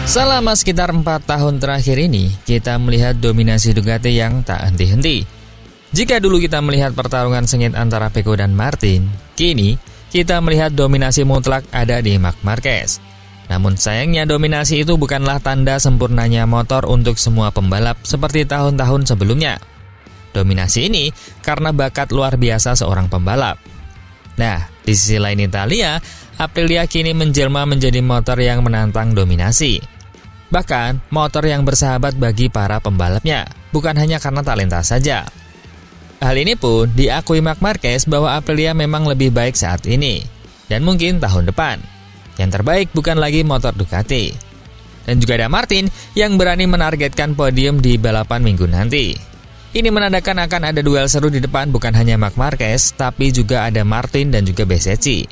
Selama sekitar 4 tahun terakhir ini, kita melihat dominasi Ducati yang tak henti-henti. Jika dulu kita melihat pertarungan sengit antara Pecco dan Martin, kini kita melihat dominasi mutlak ada di Marc Marquez. Namun sayangnya dominasi itu bukanlah tanda sempurnanya motor untuk semua pembalap seperti tahun-tahun sebelumnya. Dominasi ini karena bakat luar biasa seorang pembalap. Nah, di sisi lain Italia, Aprilia kini menjelma menjadi motor yang menantang dominasi. Bahkan, motor yang bersahabat bagi para pembalapnya, bukan hanya karena talenta saja. Hal ini pun diakui Marc Marquez bahwa Aprilia memang lebih baik saat ini, dan mungkin tahun depan. Yang terbaik bukan lagi motor Ducati. Dan juga ada Martin yang berani menargetkan podium di balapan minggu nanti. Ini menandakan akan ada duel seru di depan bukan hanya Marc Marquez, tapi juga ada Martin dan juga Bezzecchi.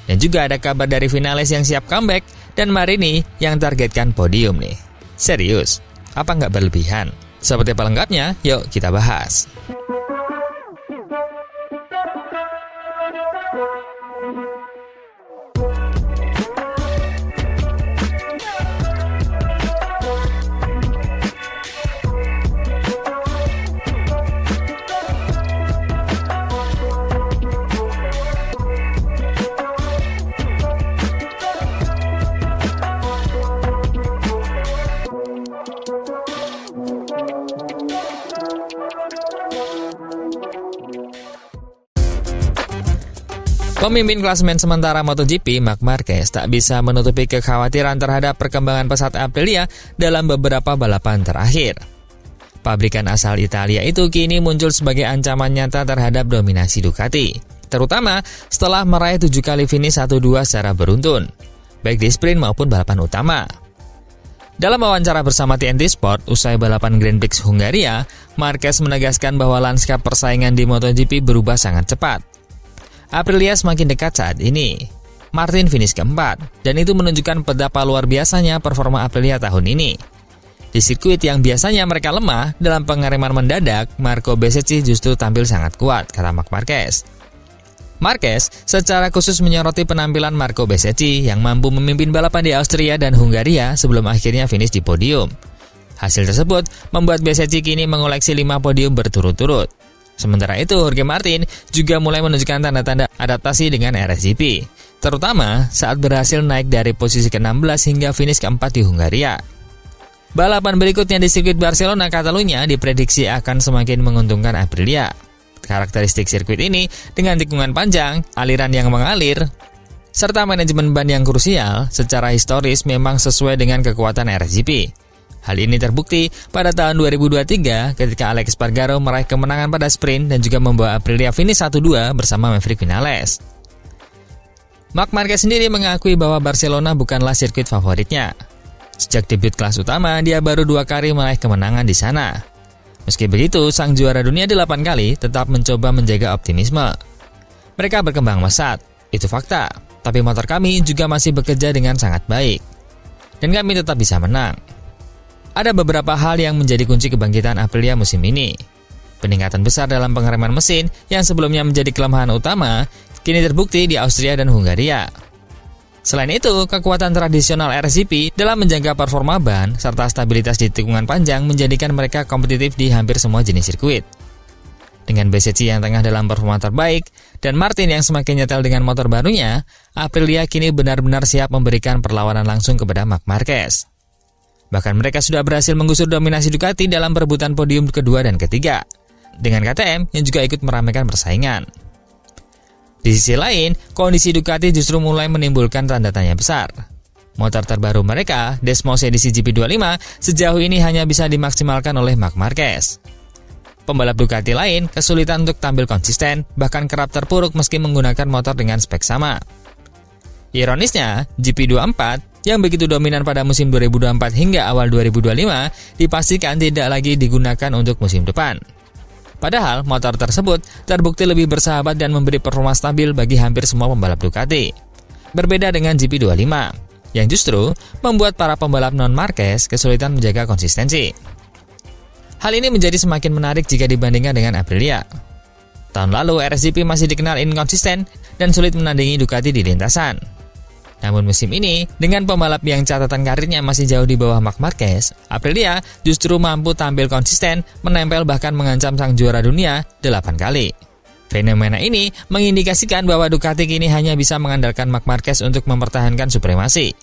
Dan juga ada kabar dari Vinales yang siap comeback, dan Marini yang targetkan podium nih. Serius, apa nggak berlebihan? Seperti pelengkapnya, yuk kita bahas. Pemimpin klasemen sementara MotoGP, Marc Marquez, tak bisa menutupi kekhawatiran terhadap perkembangan pesat Aprilia dalam beberapa balapan terakhir. Pabrikan asal Italia itu kini muncul sebagai ancaman nyata terhadap dominasi Ducati, terutama setelah meraih 7 kali finish 1-2 secara beruntun, baik di sprint maupun balapan utama. Dalam wawancara bersama TNT Sport usai balapan Grand Prix Hungaria, Marquez menegaskan bahwa lanskap persaingan di MotoGP berubah sangat cepat. Aprilia semakin dekat saat ini. Martin finish keempat, dan itu menunjukkan betapa luar biasanya performa Aprilia tahun ini. Di sirkuit yang biasanya mereka lemah dalam pengereman mendadak, Marco Bezzecchi justru tampil sangat kuat, kata Marc Marquez. Marquez secara khusus menyoroti penampilan Marco Bezzecchi yang mampu memimpin balapan di Austria dan Hungaria sebelum akhirnya finish di podium. Hasil tersebut membuat Bezzecchi kini mengoleksi 5 podium berturut-turut. Sementara itu, Jorge Martin juga mulai menunjukkan tanda-tanda adaptasi dengan RSGP, terutama saat berhasil naik dari posisi ke-16 hingga finish ke-4 di Hungaria. Balapan berikutnya di sirkuit Barcelona, Catalunya diprediksi akan semakin menguntungkan Aprilia. Karakteristik sirkuit ini dengan tikungan panjang, aliran yang mengalir, serta manajemen ban yang krusial secara historis memang sesuai dengan kekuatan RSGP. Hal ini terbukti pada tahun 2023 ketika Alex Espargaro meraih kemenangan pada sprint dan juga membawa Aprilia finish 1-2 bersama Maverick Vinales. Marc Marquez sendiri mengakui bahwa Barcelona bukanlah sirkuit favoritnya. Sejak debut kelas utama, dia baru 2 kali meraih kemenangan di sana. Meski begitu, sang juara dunia 8 kali tetap mencoba menjaga optimisme. Mereka berkembang pesat, itu fakta, tapi motor kami juga masih bekerja dengan sangat baik. Dan kami tetap bisa menang. Ada beberapa hal yang menjadi kunci kebangkitan Aprilia musim ini. Peningkatan besar dalam pengereman mesin yang sebelumnya menjadi kelemahan utama, kini terbukti di Austria dan Hungaria. Selain itu, kekuatan tradisional RSGP dalam menjaga performa ban serta stabilitas di tikungan panjang menjadikan mereka kompetitif di hampir semua jenis sirkuit. Dengan Bezzecchi yang tengah dalam performa terbaik dan Martin yang semakin nyetel dengan motor barunya, Aprilia kini benar-benar siap memberikan perlawanan langsung kepada Marc Marquez. Bahkan mereka sudah berhasil menggusur dominasi Ducati dalam perebutan podium kedua dan ketiga, dengan KTM yang juga ikut meramaikan persaingan. Di sisi lain, kondisi Ducati justru mulai menimbulkan tanda tanya besar. Motor terbaru mereka, Desmos edisi GP25, sejauh ini hanya bisa dimaksimalkan oleh Marc Marquez. Pembalap Ducati lain kesulitan untuk tampil konsisten, bahkan kerap terpuruk meski menggunakan motor dengan spek sama. Ironisnya, GP24 yang begitu dominan pada musim 2024 hingga awal 2025 dipastikan tidak lagi digunakan untuk musim depan. Padahal motor tersebut terbukti lebih bersahabat dan memberi performa stabil bagi hampir semua pembalap Ducati. Berbeda dengan GP25 yang justru membuat para pembalap non-Marquez kesulitan menjaga konsistensi. Hal ini menjadi semakin menarik jika dibandingkan dengan Aprilia. Tahun lalu RSGP masih dikenal inkonsisten dan sulit menandingi Ducati di lintasan. Namun musim ini, dengan pembalap yang catatan karirnya masih jauh di bawah Marc Marquez, Aprilia justru mampu tampil konsisten, menempel bahkan mengancam sang juara dunia 8 kali. Fenomena ini mengindikasikan bahwa Ducati kini hanya bisa mengandalkan Marc Marquez untuk mempertahankan supremasi.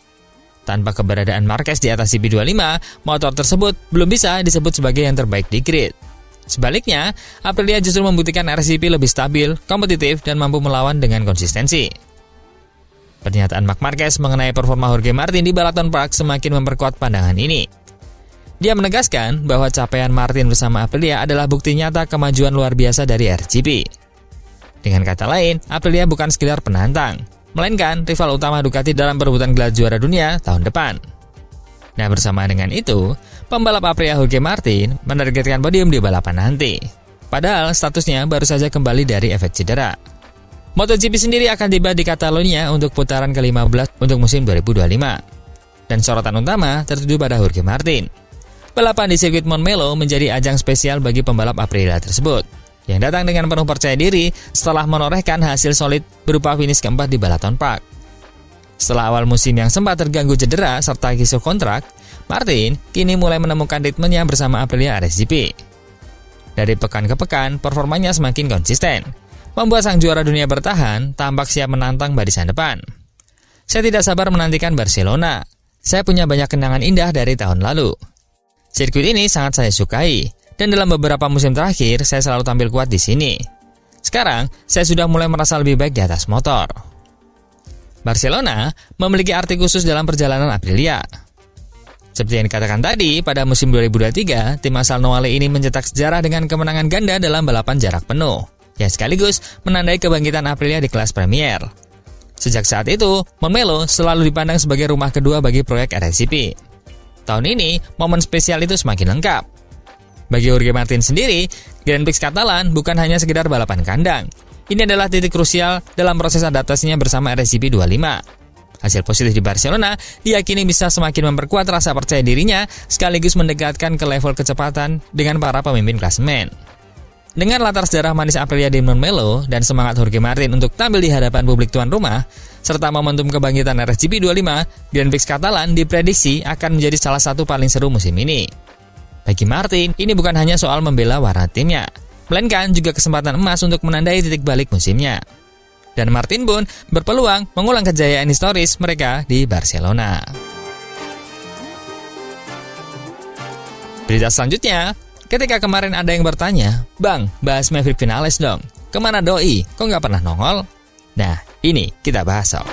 Tanpa keberadaan Marquez di atas GP25, motor tersebut belum bisa disebut sebagai yang terbaik di grid. Sebaliknya, Aprilia justru membuktikan RSGP lebih stabil, kompetitif, dan mampu melawan dengan konsistensi. Pernyataan Marc Marquez mengenai performa Jorge Martin di Balaton Park semakin memperkuat pandangan ini. Dia menegaskan bahwa capaian Martin bersama Aprilia adalah bukti nyata kemajuan luar biasa dari RSGP. Dengan kata lain, Aprilia bukan sekedar penantang, melainkan rival utama Ducati dalam perebutan gelar juara dunia tahun depan. Nah, bersama dengan itu, pembalap Aprilia Jorge Martin menargetkan podium di balapan nanti. Padahal statusnya baru saja kembali dari efek cedera. MotoGP sendiri akan tiba di Catalonia untuk putaran ke-15 untuk musim 2025. Dan sorotan utama tertuju pada Jorge Martin. Balapan di sirkuit Montmeló menjadi ajang spesial bagi pembalap Aprilia tersebut, yang datang dengan penuh percaya diri setelah menorehkan hasil solid berupa finish keempat di Balaton Park. Setelah awal musim yang sempat terganggu cedera serta kisruh kontrak, Martin kini mulai menemukan ritmenya bersama Aprilia RSGP. Dari pekan ke pekan, performanya semakin konsisten, membuat sang juara dunia bertahan tampak siap menantang barisan depan. Saya tidak sabar menantikan Barcelona. Saya punya banyak kenangan indah dari tahun lalu. Sirkuit ini sangat saya sukai, dan dalam beberapa musim terakhir saya selalu tampil kuat di sini. Sekarang, saya sudah mulai merasa lebih baik di atas motor. Barcelona memiliki arti khusus dalam perjalanan Aprilia. Seperti yang dikatakan tadi, pada musim 2023, tim asal Noale ini mencetak sejarah dengan kemenangan ganda dalam balapan jarak penuh, yang sekaligus menandai kebangkitan Aprilia di kelas Premier. Sejak saat itu, Montmeló selalu dipandang sebagai rumah kedua bagi proyek RSGP. Tahun ini, momen spesial itu semakin lengkap. Bagi Jorge Martin sendiri, Grand Prix Catalan bukan hanya sekedar balapan kandang. Ini adalah titik krusial dalam proses adaptasinya bersama RSGP 25. Hasil positif di Barcelona diyakini bisa semakin memperkuat rasa percaya dirinya sekaligus mendekatkan ke level kecepatan dengan para pemimpin klasemen. Dengan latar sejarah manis Aprilia di Montmeló dan semangat Jorge Martin untuk tampil di hadapan publik tuan rumah, serta momentum kebangkitan RSGP 25, Grand Prix Catalan diprediksi akan menjadi salah satu paling seru musim ini. Bagi Martin, ini bukan hanya soal membela warna timnya, melainkan juga kesempatan emas untuk menandai titik balik musimnya. Dan Martin pun berpeluang mengulang kejayaan historis mereka di Barcelona. Berita selanjutnya, ketika kemarin ada yang bertanya, "Bang, bahas Maverick Vinales dong. Kemana doi? Kok nggak pernah nongol?" Nah, ini kita bahas sob.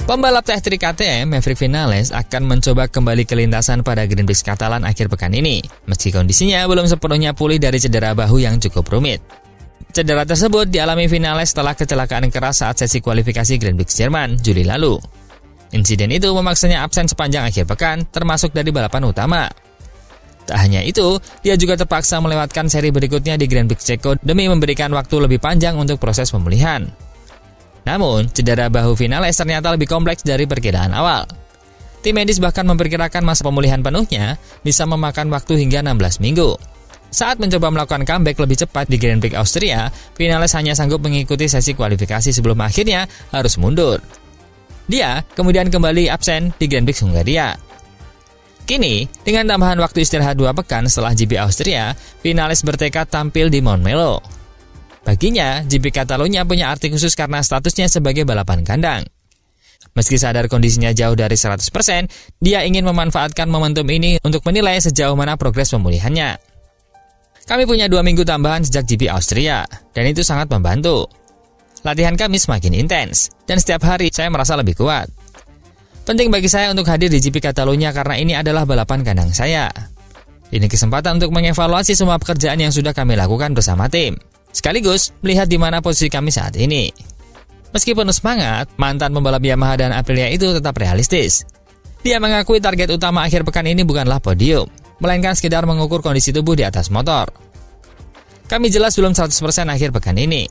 Pembalap T3 KTM Maverick Vinales akan mencoba kembali ke lintasan pada Grand Prix Catalan akhir pekan ini, meski kondisinya belum sepenuhnya pulih dari cedera bahu yang cukup rumit. Cedera tersebut dialami Vinales setelah kecelakaan keras saat sesi kualifikasi Grand Prix Jerman Juli lalu. Insiden itu memaksanya absen sepanjang akhir pekan, termasuk dari balapan utama. Tak hanya itu, dia juga terpaksa melewatkan seri berikutnya di Grand Prix Ceko demi memberikan waktu lebih panjang untuk proses pemulihan. Namun, cedera bahu Vinales ternyata lebih kompleks dari perkiraan awal. Tim medis bahkan memperkirakan masa pemulihan penuhnya bisa memakan waktu hingga 16 minggu. Saat mencoba melakukan comeback lebih cepat di Grand Prix Austria, Vinales hanya sanggup mengikuti sesi kualifikasi sebelum akhirnya harus mundur. Dia kemudian kembali absen di Grand Prix Hungaria. Kini, dengan tambahan waktu istirahat 2 pekan setelah GP Austria, Vinales bertekad tampil di Montmeló. Baginya, GP Catalonia punya arti khusus karena statusnya sebagai balapan kandang. Meski sadar kondisinya jauh dari 100%, dia ingin memanfaatkan momentum ini untuk menilai sejauh mana progres pemulihannya. Kami punya 2 minggu tambahan sejak GP Austria, dan itu sangat membantu. Latihan kami semakin intens, dan setiap hari saya merasa lebih kuat. Penting bagi saya untuk hadir di GP Catalonia karena ini adalah balapan kandang saya. Ini kesempatan untuk mengevaluasi semua pekerjaan yang sudah kami lakukan bersama tim, sekaligus melihat di mana posisi kami saat ini. Meski penuh semangat, mantan pembalap Yamaha dan Aprilia itu tetap realistis. Dia mengakui target utama akhir pekan ini bukanlah podium, melainkan sekedar mengukur kondisi tubuh di atas motor. Kami jelas belum 100% akhir pekan ini.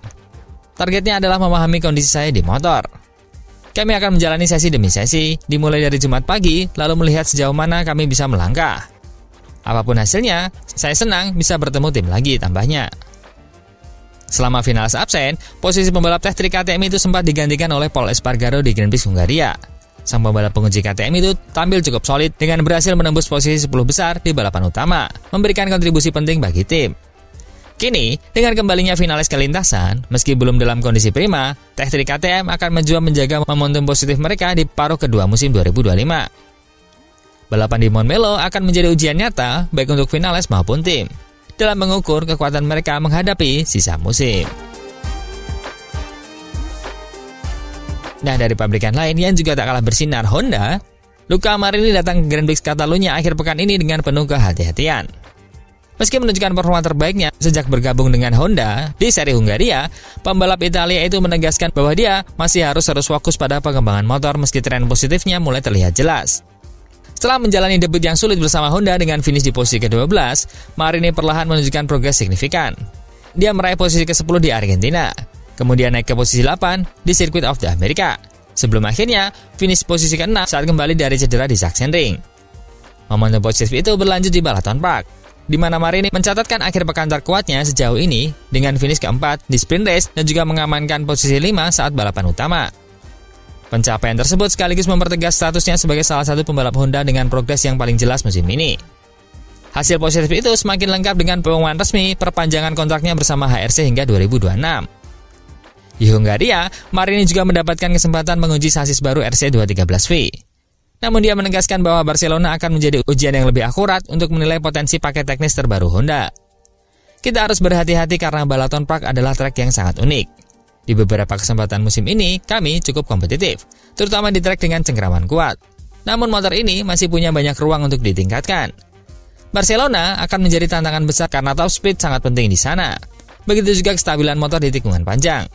Targetnya adalah memahami kondisi saya di motor. Kami akan menjalani sesi demi sesi, dimulai dari Jumat pagi, lalu melihat sejauh mana kami bisa melangkah. Apapun hasilnya, saya senang bisa bertemu tim lagi, tambahnya. Selama finalis absen, posisi pembalap Tech 3 KTM itu sempat digantikan oleh Pol Espargaro di Grand Prix Hungaria. Sang pembalap penguji KTM itu tampil cukup solid dengan berhasil menembus posisi 10 besar di balapan utama, memberikan kontribusi penting bagi tim. Kini, dengan kembalinya finalis ke lintasan, meski belum dalam kondisi prima, Tech 3 KTM akan mencoba menjaga momentum positif mereka di paruh kedua musim 2025. Balapan di Montmello akan menjadi ujian nyata baik untuk finalis maupun tim dalam mengukur kekuatan mereka menghadapi sisa musim. Nah, dari pabrikan lain yang juga tak kalah bersinar, Honda, Luca Marini datang ke Grand Prix Catalunya akhir pekan ini dengan penuh kehati-hatian. Meski menunjukkan performa terbaiknya sejak bergabung dengan Honda di seri Hungaria, pembalap Italia itu menegaskan bahwa dia masih harus fokus pada pengembangan motor meski tren positifnya mulai terlihat jelas. Setelah menjalani debut yang sulit bersama Honda dengan finish di posisi ke-12, Marini perlahan menunjukkan progres signifikan. Dia meraih posisi ke-10 di Argentina, kemudian naik ke posisi 8 di Circuit of the America, sebelum akhirnya finish posisi ke-6 saat kembali dari cedera di Sachsenring. Momentum positif itu berlanjut di Balaton Park, di mana Marini mencatatkan akhir pekan terkuatnya sejauh ini dengan finish ke-4 di sprint race dan juga mengamankan posisi 5 saat balapan utama. Pencapaian tersebut sekaligus mempertegas statusnya sebagai salah satu pembalap Honda dengan progres yang paling jelas musim ini. Hasil positif itu semakin lengkap dengan pengumuman resmi perpanjangan kontraknya bersama HRC hingga 2026. Di Hungaria, Marini juga mendapatkan kesempatan menguji sasis baru RC213V. Namun dia menegaskan bahwa Barcelona akan menjadi ujian yang lebih akurat untuk menilai potensi paket teknis terbaru Honda. Kita harus berhati-hati karena Balaton Park adalah trek yang sangat unik. Di beberapa kesempatan musim ini, kami cukup kompetitif, terutama di trek dengan cengkraman kuat. Namun motor ini masih punya banyak ruang untuk ditingkatkan. Barcelona akan menjadi tantangan besar karena top speed sangat penting di sana. Begitu juga kestabilan motor di tikungan panjang.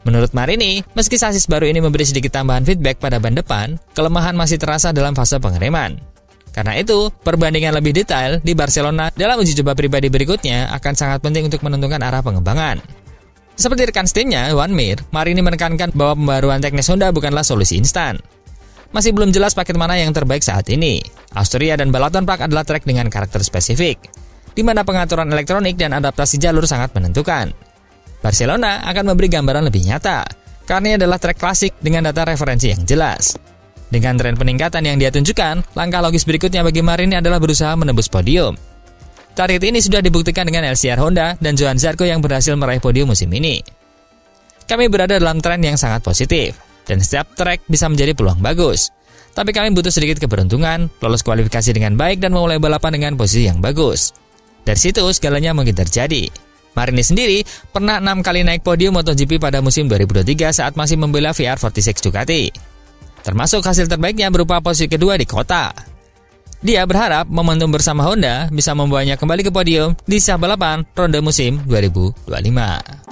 Menurut Marini, meski sasis baru ini memberi sedikit tambahan feedback pada ban depan, kelemahan masih terasa dalam fase pengereman. Karena itu, perbandingan lebih detail di Barcelona dalam uji coba pribadi berikutnya akan sangat penting untuk menentukan arah pengembangan. Seperti rekan setimnya, Joan Mir, Marini menekankan bahwa pembaruan teknis Honda bukanlah solusi instan. Masih belum jelas paket mana yang terbaik saat ini. Austria dan Balaton Park adalah trek dengan karakter spesifik, di mana pengaturan elektronik dan adaptasi jalur sangat menentukan. Barcelona akan memberi gambaran lebih nyata, karena ini adalah trek klasik dengan data referensi yang jelas. Dengan tren peningkatan yang dia tunjukkan, langkah logis berikutnya bagi Marini adalah berusaha menembus podium. Target ini sudah dibuktikan dengan LCR Honda dan Johan Zarco yang berhasil meraih podium musim ini. Kami berada dalam tren yang sangat positif, dan setiap trek bisa menjadi peluang bagus. Tapi kami butuh sedikit keberuntungan, lolos kualifikasi dengan baik dan memulai balapan dengan posisi yang bagus. Dari situ segalanya mungkin terjadi. Marini sendiri pernah 6 kali naik podium MotoGP pada musim 2023 saat masih membela VR46 Ducati. Termasuk hasil terbaiknya berupa posisi kedua di kota. Dia berharap momentum bersama Honda bisa membawanya kembali ke podium di sisa balapan ronde musim 2025.